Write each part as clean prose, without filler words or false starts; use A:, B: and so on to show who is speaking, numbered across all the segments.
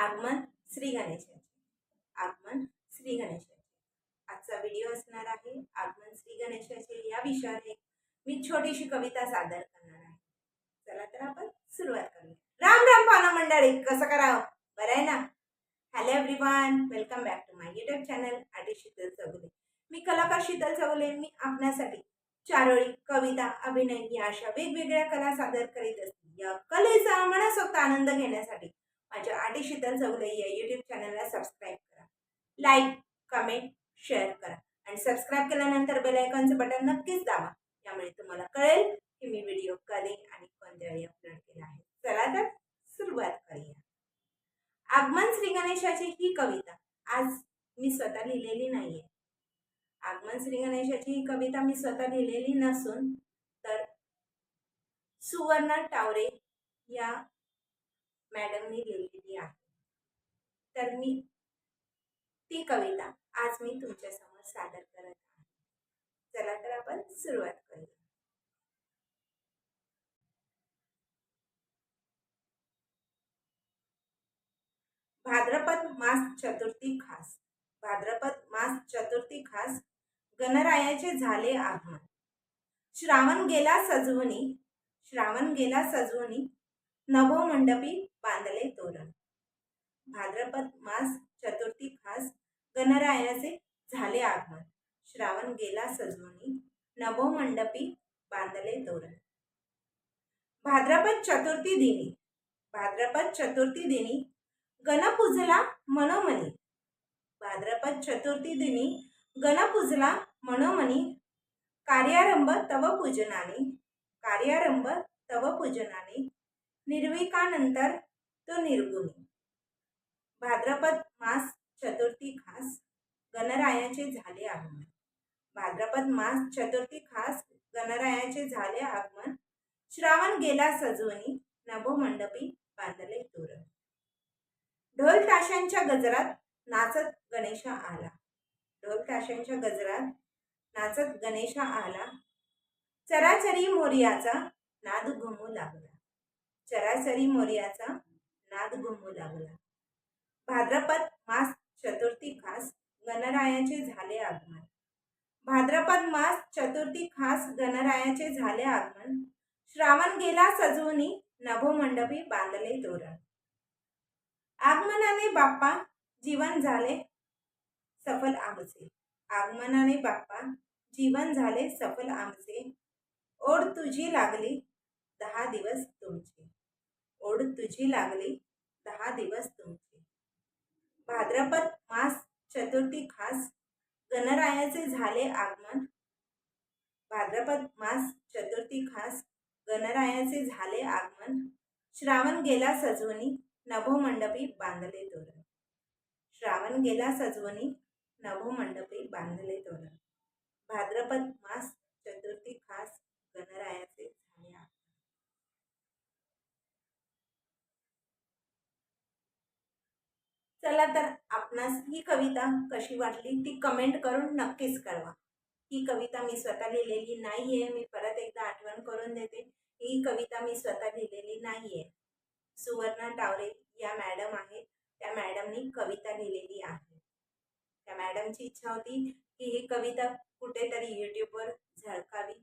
A: आगमन श्री गणेशाचे. आगमन श्री गणेशाचे. आजचा व्हिडिओ असणार आहे आगमन श्री गणेशाचे या विषयावर एक मी छोटीशी कविता सादर करणार आहे. चला तर आपण सुरुवात करूया. राम राम पाहुणा मंडळी, कसं करावं, बरं आहे ना? Hello everyone, welcome back to my YouTube channel artist Sheetal Chougule. मी कलाकार शीतल चौगुले. मी आपल्यासाठी चारोळी, कविता, अभिनय या अशा वेगवेगळ्या कला सादर करीत असते. या कलेचा मनसोक्त आनंद घेण्यासाठी माझ्या आर्टिस्ट शीतल चौगुले या यूट्यूब चॅनलला सबस्क्राईब करा, लाईक, कमेंट, शेअर करा आणि सबस्क्राईब केल्यानंतर बेल आयकॉनचं बटन नक्कीच दाबा. यामुळे तुम्हाला कळेल की मी व्हिडिओ कधी आणि कोणत्या वेळी अपलोड केला आहे. चला तर सुरुवात करूया. आगमन श्री गणेशाची ही कविता आज मी स्वतः लिहिलेली नाहीये. आगमन श्री गणेशाची ही कविता मी स्वतः लिहिलेली नसून तर सुवर्ण टावरे या मॅडमनी लिहिलेली आहे. तर मी ती कविता आज मी तुमच्या समोर सादर करत आहे. चला तर आपण सुरुवात करूया. भाद्रपद मास चतुर्थी खास. भाद्रपद मास चतुर्थी खास गणरायाचे झाले आगमन. श्रावण गेला सजवणी, श्रावण गेला सजवणी, नभो मंडपी बांधले तोरण. भाद्रपद मास चतुर्थी खास गणरायाचे झाले आगमन. श्रावण गेला सजवणी, नभो मंडपी बांधले तोरण. भाद्रपद चतुर्थी दिनी, भाद्रपद चतुर्थी दिनी गणपूजला मनोमनी. भाद्रपद चतुर्थी दिनी गणपूजला मनोमनी. कार्यारंभ तव पूजनाने, कार्यारंभ तव पूजनाने, निर्विकानंतर तो निर्गुणी. भाद्रपद मास चतुर्थी खास गणरायाचे झाले आगमन. भाद्रपद मास चतुर्थी खास गणरायाचे झाले आगमन. श्रावण गेला सजवणी, नभो मंडपी बांधले तोरण. ढोल ताशांच्या गजरात नाचत गणेशा आला. ढोल ताशांच्या गजरात नाचत गणेशा आला. चराचरी मोरयाचा नाद घुमू लागला. चराचरी मोरयाचा नाद घुमू लागला. भाद्रपद मास चतुर्थी खास गणरायाचे झाले आगमन. भाद्रपद मास चतुर्थी खास गणरायाचे झाले आगमन. श्रावण गेला सजवणी, नभो मंडपी बांधले तोरण. आगमनाने बाप्पा जीवन झाले सफल आमचे. आगमनाने बाप्पा जीवन झाले सफल आमचे. ओढ तुझी लागली 10 दिवस तुमचे. ओढ तुझी लागली 10 दिवस तुमचे. भाद्रपद मास चतुर्थी खास गणरायाचे झाले आगमन. भाद्रपद मास चतुर्थी खास गणरायाचे झाले आगमन. श्रावण गेला सजवणी, नभो मंडपी बांधले तोरण. श्रावण गेला सजवणी, नभो मंडपी बांधले तोरण. भाद्रपद मास चतुर्थी खास गणरायाचे झाले आगमन. चला तर आपणास ही कविता कशी वाटली ती कमेंट करून नक्कीच कळवा. ही कविता मी स्वतः लिहिलेली नाहीये. मी परत एकदा आठवण करून देते, ही कविता मी स्वतः लिहिलेली नाहीये. सुवर्ण टावरे या मॅडम आहेत, त्या मॅडमनी कविता लिहिलेली आहे. त्या मॅडमची इच्छा होती की ही कविता कुठेतरी यूट्यूबवर झळकावी,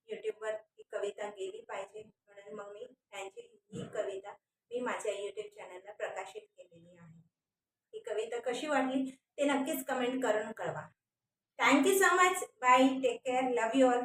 A: यूट्यूबवर ही कविता गेली पाहिजे, म्हणून मग मी त्यांची ही कविता मी माझ्या यूट्यूब चॅनलला प्रकाशित केलेली आहे. ही कविता कशी वाटली ते नक्कीच कमेंट करून कळवा. Thank you so much. Bye, take care, love you all.